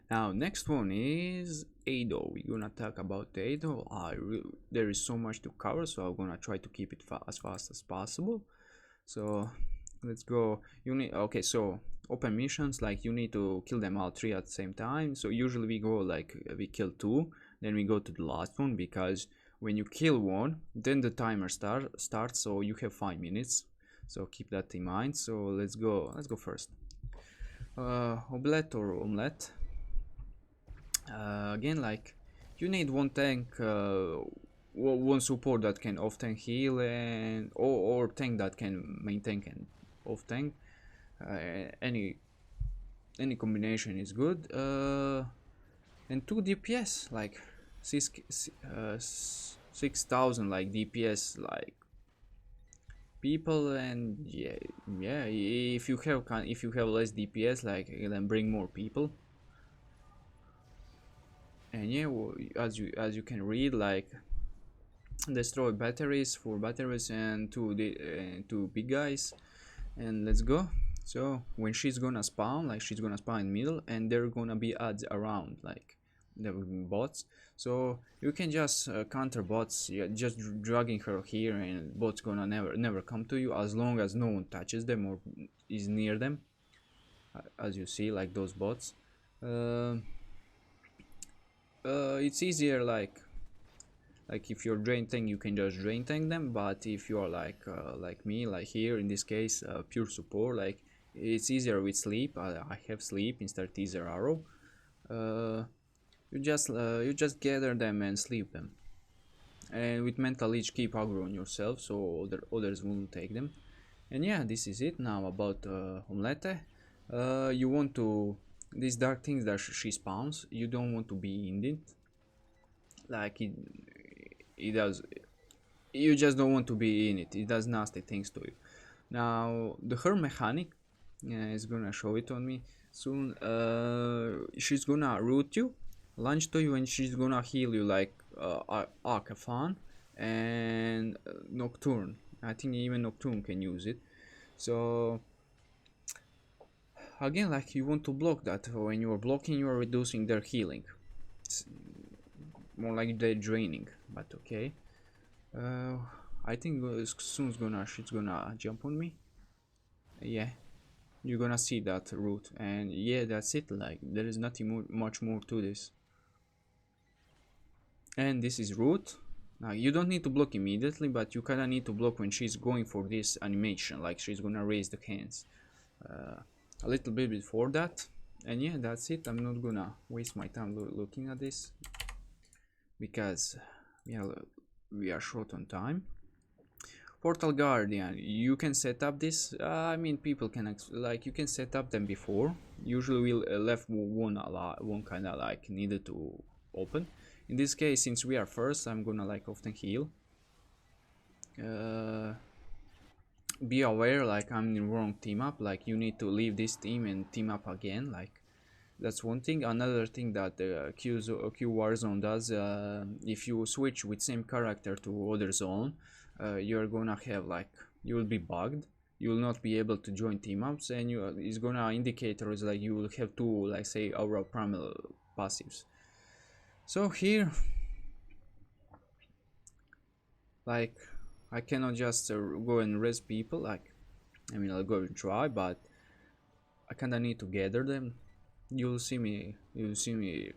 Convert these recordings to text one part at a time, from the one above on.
Now next one is Eido. We're gonna talk about Eido. There is so much to cover, so I'm gonna try to keep it as fast as possible. So let's go. You need okay. So open missions, like you need to kill them all three at the same time. So usually we go like we kill two, then we go to the last one, because when you kill one, then the timer starts. So you have 5 minutes. So keep that in mind. So let's go. Let's go first. Omelette or omelette. Again, like you need one tank, one support that can off tank heal, and or tank that can main tank and off tank. Any combination is good. And 2 DPS, like 6,000 like DPS, like people. And yeah, if you have less DPS, like then bring more people. And yeah, as you can read, like destroy batteries, 4 batteries, and two big guys. And let's go. So when she's gonna spawn, like she's gonna spawn in middle, and there are gonna be ads around, like there will be bots. So you can just counter bots, yeah, just dragging her here, and bots gonna never come to you as long as no one touches them or is near them, as you see, like those bots. It's easier, like if you're drain tank, you can just drain tank them. But if you're like me, like here in this case, pure support, like it's easier with sleep. I have sleep instead teaser arrow. You just gather them and sleep them, and with mental leech keep aggro on yourself, so others won't take them. And yeah, this is it. Now about omelette. You want to, these dark things that she spawns, you don't want to be in it. Like it does, you just don't want to be in it. It does nasty things to you. Now her mechanic, is gonna show it on me soon. She's gonna root you, launch to you, and she's gonna heal you, like Arcafan and Nocturne. I think even Nocturne can use it. So again, like you want to block that. When you are blocking, you are reducing their healing. It's more like they're draining, but okay. I think soon she's gonna jump on me. Yeah, you're gonna see that route, and yeah, that's it. Like there is nothing much more to this. And this is route. Now you don't need to block immediately, but you kinda need to block when she's going for this animation, like she's gonna raise the hands a little bit before that. And yeah, that's it. I'm not gonna waste my time looking at this, because we are short on time. Portal Guardian, you can set up this. I mean, people can like you can set up them before. Usually we'll left one kind of like needed to open. In this case, since we are first, I'm gonna like often heal. Be aware, like I'm in the wrong team up. Like you need to leave this team and team up again. Like that's one thing. Another thing that the Q Warzone does, if you switch with same character to other zone, you're gonna have like, you will be bugged. You will not be able to join team ups, and it's gonna indicate like you will have two, like say, aura primal passives. So here, like I cannot just go and res people. Like I mean, I'll go and try, but I kinda need to gather them. You'll see me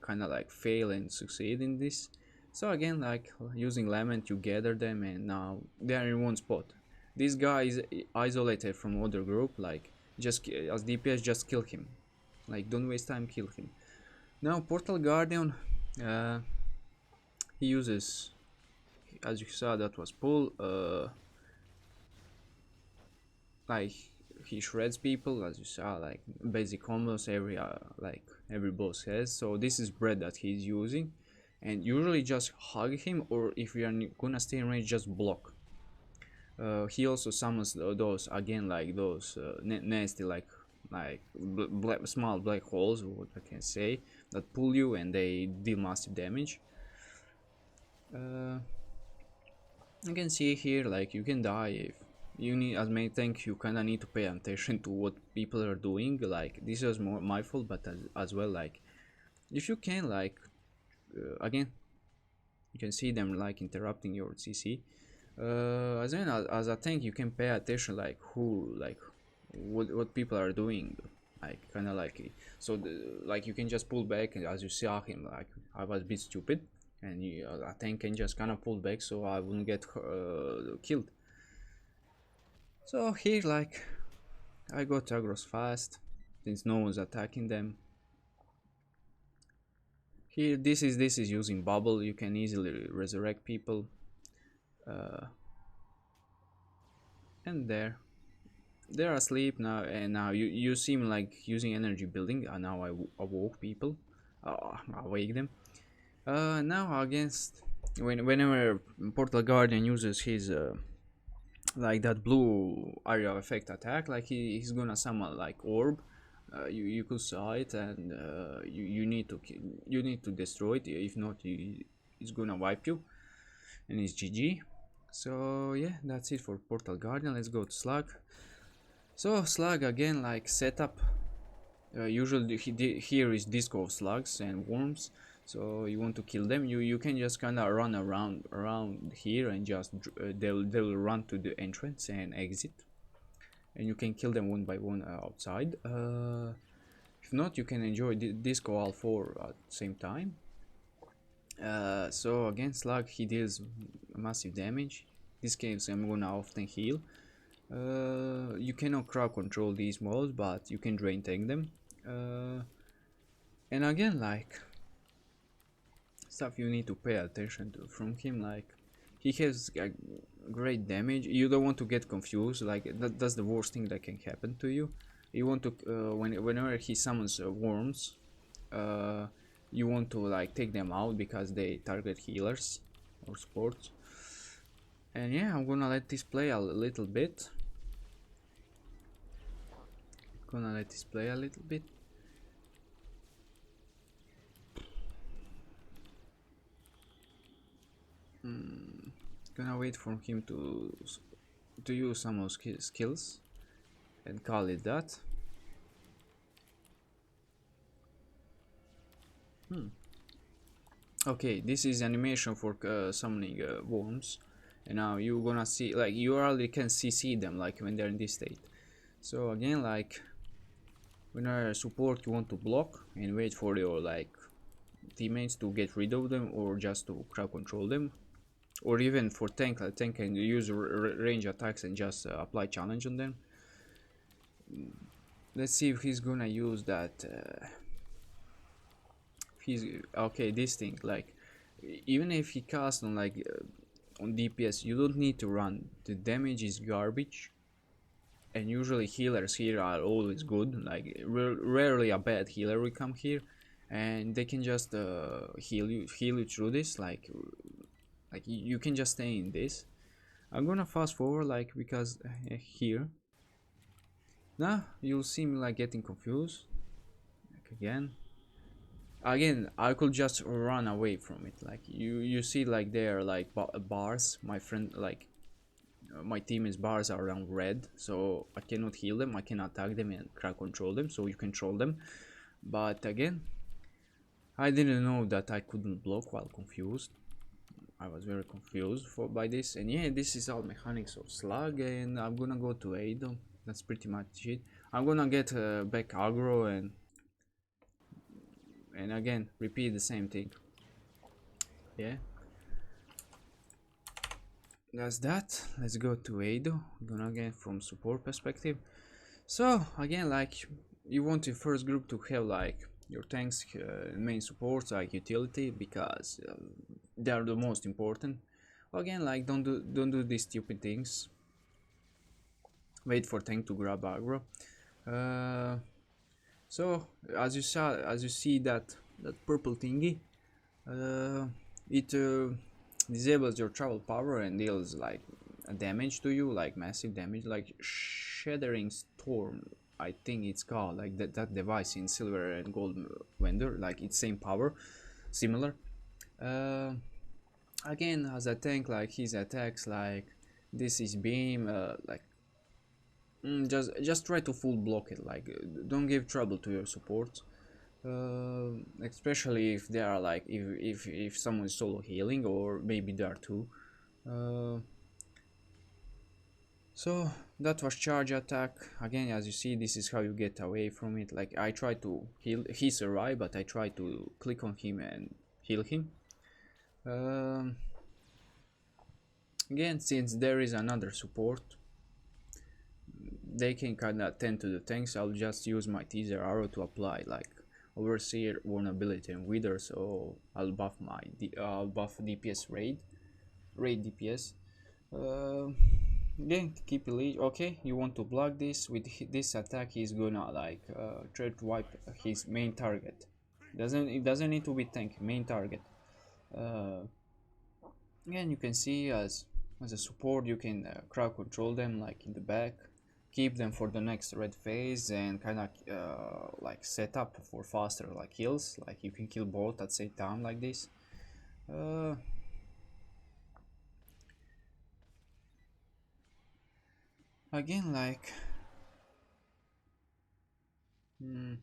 kind of like fail and succeed in this. So again, like using lament, you gather them, and now they are in one spot. This guy is isolated from other group. Like just as DPS, just kill him. Like don't waste time, kill him. Now Portal Guardian, he uses, as you saw, that was pull. Like he shreds people, as you saw, like basic combos every boss has. So this is bread that he's using, and usually just hug him, or if you are gonna stay in range, just block. He also summons those again, like those nasty like small black holes, what I can say, that pull you and they deal massive damage. You can see here, like you can die if you need, as main tank. You kinda need to pay attention to what people are doing. Like this was more my fault, but as well, like if you can, like, again, you can see them like interrupting your CC. As in, as a tank, you can pay attention, like who, like what people are doing, like kind of like, so like you can just pull back, and as you saw him, like I was a bit stupid, and a tank can just kind of pull back so I wouldn't get killed. So here, like, I got aggro's fast since no one's attacking them. Here, this is using bubble. You can easily resurrect people. And they're asleep now, and now you seem like using energy building. Now I awoke people, awake them. Now against, whenever Portal Guardian uses his like that blue area effect attack, like he's gonna summon like orb. You could saw it, and you need to destroy it. If not, he's gonna wipe you, and it's GG. So yeah, that's it for Portal Guardian. Let's go to Slug. So Slug again, like setup. Usually here is disco of slugs and worms. So you want to kill them, you can just kind of run around here, and just they'll run to the entrance and exit, and you can kill them one by one outside. If not, you can enjoy disco all four at the same time. So again, Slug, he deals massive damage. This case I'm gonna often heal. You cannot crowd control these mobs, but you can drain tank them. And again, like, stuff you need to pay attention to from him, like he has great damage. You don't want to get confused, like that's the worst thing that can happen to you. You want to whenever he summons worms, you want to like take them out because they target healers or supports. And yeah, I'm gonna let this play a little bit. Gonna wait for him to use some of his skills and call it that. Okay, this is animation for summoning worms, and now you're gonna see, like, you already can see them like when they're in this state. So again, like when you're support, you want to block and wait for your like teammates to get rid of them, or just to crowd control them, or even for tank, like tank can use range attacks and just apply challenge on them. Let's see if he's gonna use that. He's okay. This thing, like, even if he casts on like on DPS, you don't need to run. The damage is garbage, and usually healers here are always good. Like rarely a bad healer will come here, and they can just heal you through this. Like you can just stay in this. I'm gonna fast forward, like, because here now you'll see me like getting confused, like again I could just run away from it. Like you see, like they're like bars, my friend, like my teammates bars are around red, so I cannot heal them, I can attack them and crowd control them, so you control them. But again, I didn't know that I couldn't block while confused. I was very confused by this. And yeah, this is all mechanics of Slug, and I'm gonna go to Eido. That's pretty much it. I'm gonna get back aggro, and again repeat the same thing. Yeah, that's that. Let's go to Eido. I'm gonna get from support perspective. So again, like, you want your first group to have like your tanks main supports, like utility, because they are the most important. Again, like, don't do these stupid things. Wait for tank to grab aggro. So as you see that purple thingy, it disables your travel power and deals like damage to you, like massive damage, like shattering storm, I think it's called, like that device in silver and gold vendor, like it's same power, similar. Again, as a tank, like his attacks, like this is beam, like just try to full block it, like don't give trouble to your support. especially if they are like if someone is solo healing, or maybe there are two. uh, so that was charge attack. Again, as you see, this is how you get away from it. Like, I try to heal, he survived, but I try to click on him and heal him. um, Again, since there is another support, they can kinda tend to the tanks. I'll just use my teaser arrow to apply like overseer, vulnerability, and wither. So I'll buff DPS raid DPS. Uh, Again, keep elite. Okay, you want to block this with this attack. He's gonna like try to wipe his main target. It doesn't need to be tank, main target. Uh, Again, you can see as a support, you can crowd control them like in the back, keep them for the next red phase, and kind of like set up for faster like kills. Like, you can kill both at the same time like this. Uh, Again, mm,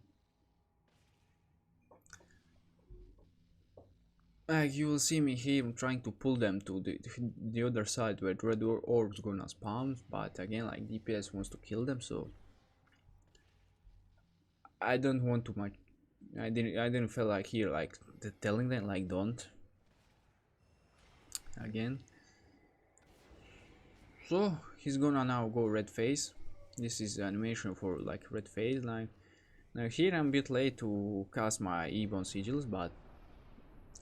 like you will see me here trying to pull them to the other side where red orbs gonna spawn, but again, like, DPS wants to kill them, so I don't want too much. I didn't feel like here like telling them like don't. Again, so he's gonna now go red phase. This is the animation for like red phase. Like, now here I'm a bit late to cast my Ebon sigils, but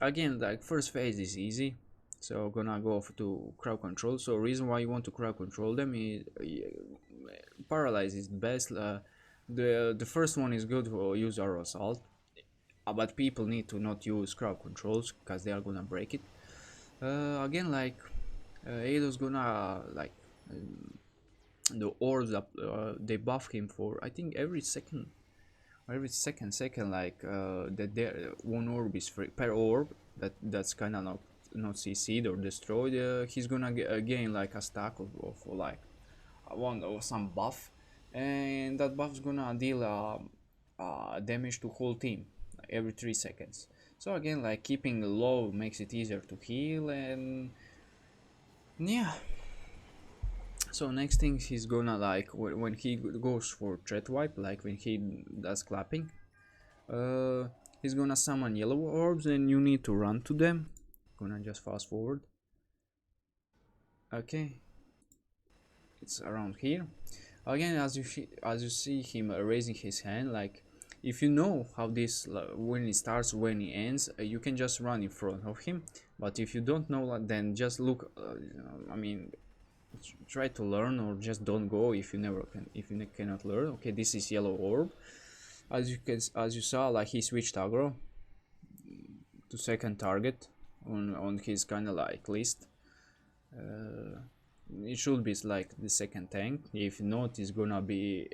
again, like, first phase is easy, so gonna go to crowd control. So reason why you want to crowd control them is paralyze is best. The first one is good to use our assault, but people need to not use crowd controls because they are gonna break it. Again, like, Eido's gonna like the orbs up. They buff him for, I think, every second, like, that there one orb is free per orb. That's kind of not CC'd or destroyed. He's gonna gain like a stack of like one or some buff, and that buff is gonna deal damage to whole team like, every 3 seconds. So again, like, keeping low makes it easier to heal. And yeah, so next thing he's gonna like when he goes for threat wipe, like when he does clapping, he's gonna summon yellow orbs and you need to run to them. Gonna just fast forward. Okay, it's around here. Again, as you see him raising his hand, like, if you know how this when it starts, when it ends, you can just run in front of him. But if you don't know, then just look. I mean, try to learn, or just don't go if you cannot learn. Okay, this is yellow orb. As you saw, like, he switched aggro to second target on his kind of like list. It should be like the second tank. If not, it's gonna be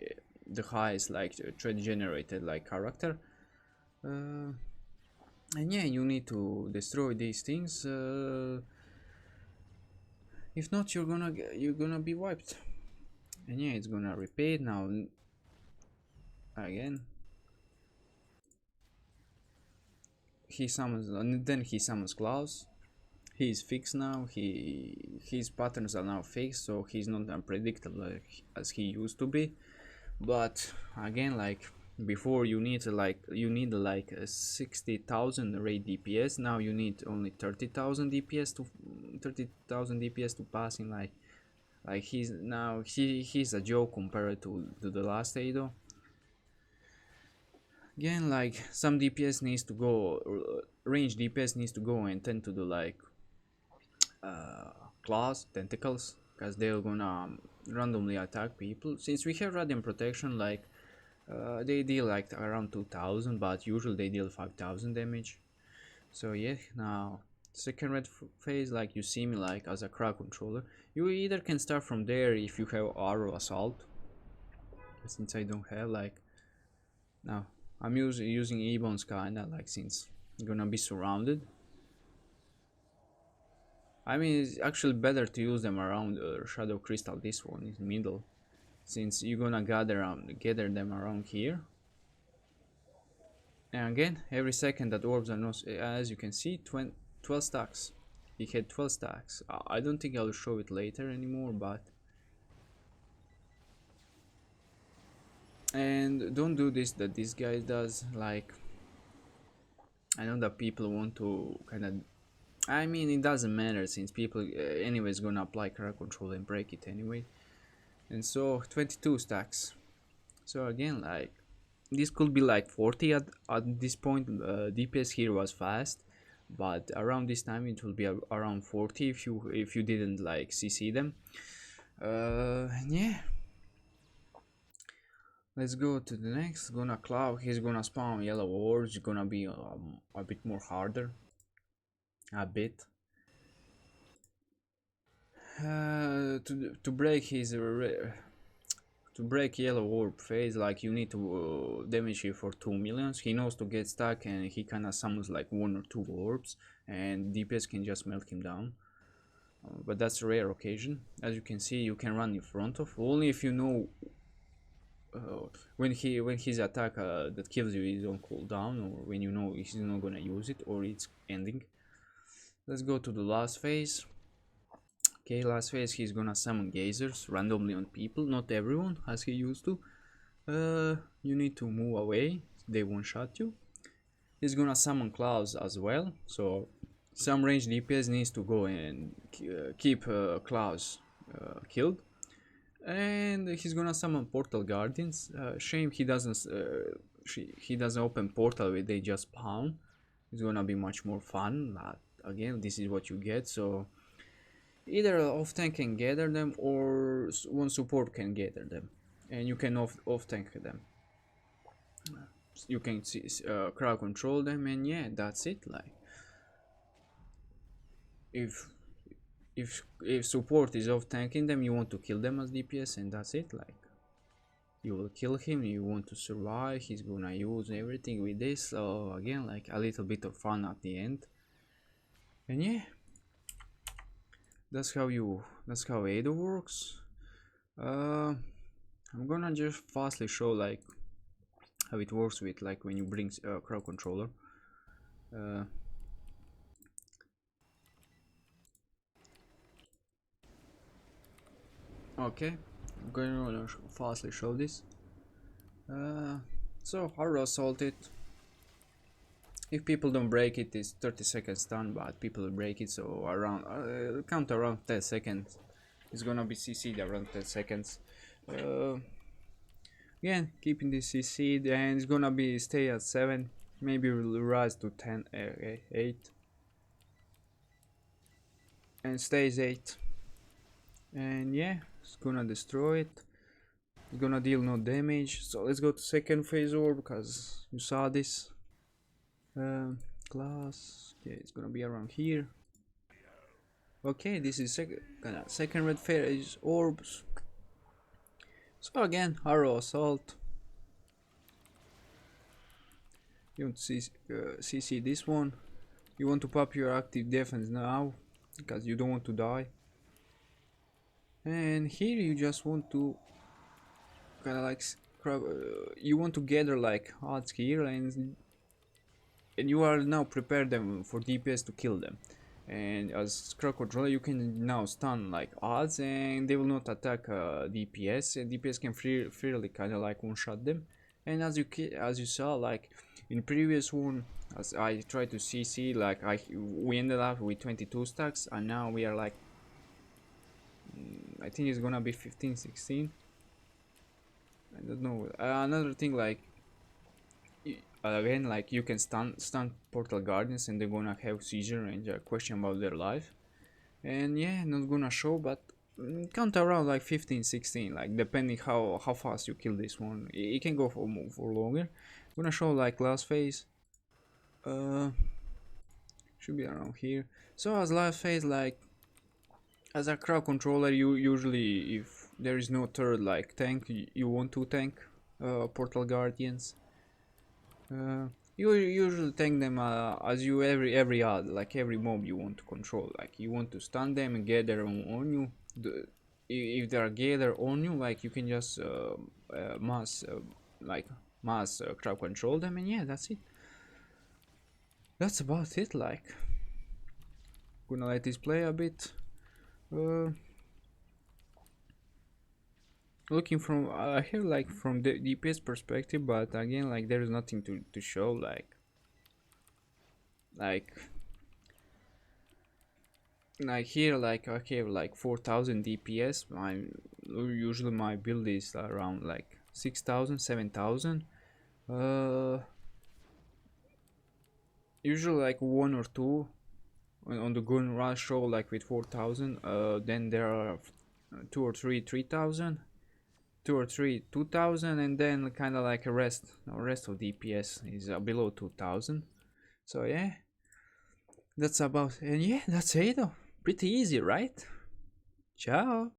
the highest like threat generated like character. And yeah, you need to destroy these things. If not, you're gonna be wiped. And yeah, it's gonna repeat now again. He summons, and then he summons Klaus. He is fixed now. His patterns are now fixed, so he's not unpredictable as he used to be. But again, like before, you need 60,000 raid DPS. Now you need only 30,000 DPS to pass in. Like he's a joke compared to the last Eido. Again, like, some DPS needs to go, range DPS needs to go and tend to do like claws, tentacles, because they're gonna randomly attack people. Since we have radiant protection, like, they deal like around 2000, but usually they deal 5000 damage. So yeah, now second red phase, like, you see me like as a crowd controller. You either can start from there if you have arrow assault, since I don't have, like, now I'm using Ebon's kinda like, since you're gonna be surrounded. I mean, it's actually better to use them around Shadow Crystal. This one is middle, since you're gonna gather them around here. And again, every second that orbs are not, as you can see, 12 stacks. He had 12 stacks. I don't think I'll show it later anymore, but... And don't do this that this guy does, like... I know that people want to kind of... I mean, it doesn't matter since people anyways gonna apply crowd control and break it anyway. And so 22 stacks. So again, like this could be like 40 at this point. DPS here was fast, but around this time it will be around 40 if you didn't like CC them. Yeah. Let's go to the next. Gonna Cloud. He's gonna spawn yellow orbs. It's gonna be a bit more harder. A bit. To break his to break yellow orb phase, like you need to damage him for 2 millions. He knows to get stuck and he kinda summons like 1 or 2 orbs and DPS can just melt him down. But that's a rare occasion. As you can see, you can run in front of only if you know when his attack that kills you is on cooldown, or when you know he's not gonna use it or it's ending. Let's go to the last phase. Okay, last phase he's gonna summon gazers randomly on people, not everyone as he used to. You need to move away, they won't shot you. He's gonna summon clouds as well, so some range DPS needs to go and keep clouds killed. And he's gonna summon portal guardians. Shame he doesn't open portal where they just spawn. It's gonna be much more fun, but again this is what you get. So either off tank can gather them or one support can gather them, and you can off tank them. You can see, crowd control them, and yeah, that's it. Like if support is off tanking them, you want to kill them as DPS, and that's it. Like you will kill him, you want to survive, he's gonna use everything with this. So again, like a little bit of fun at the end. And yeah, that's how Eido works. I'm gonna just fastly show like how it works with like when you bring crowd controller. Okay, I'm gonna fastly show this. So Haro assault it. If people don't break it, it's 30 seconds stun, but people break it, so around count around 10 seconds. It's gonna be CC'd around 10 seconds. Again, keeping this CC'd, and it's gonna be stay at 7. Maybe we'll rise to 10, 8, and stays 8. And yeah, it's gonna destroy it. It's gonna deal no damage. So let's go to second phase orb because you saw this. Class. Okay, it's gonna be around here. Okay, this is second red phase orbs. So again, arrow assault. You want to CC this one. You want to pop your active defense now because you don't want to die. And here you just want to kind of like you want to gather like odds here, and you are now prepared them for DPS to kill them. And as crowd controller you can now stun like odds and they will not attack DPS, and DPS can freely kind of like one shot them. And as you saw, like in previous one, as I tried to CC, like we ended up with 22 stacks, and now we are like I think it's gonna be 15, 16. I don't know. Another thing, like again, like you can stun portal guardians and they're gonna have seizure and question about their life. And yeah, not gonna show, but count around like 15, 16, like depending how fast you kill this one. It can go for longer. I'm gonna show like last phase. Should be around here. So as last phase, like as a crowd controller, you usually, if there is no third like tank, you want to tank portal guardians. You usually tank them as you every odd, like every mob you want to control. Like you want to stun them and gather on you. If they are gather on you, like you can just mass crowd control them, and yeah, that's it. that's about it. Like, gonna let this play a bit. uh, Looking from here, like from the DPS perspective, but again, like there is nothing to show. Like like here, like I have like 4000 DPS. My usually my build is around like 6000 7000. uh Usually like one or two on the gun rush show like with 4000. Then there are two or three 3000, two or three 2000, and then kind of like a rest of DPS is below 2000. So yeah, that's about, and yeah, that's Eido. Pretty easy, right? Ciao.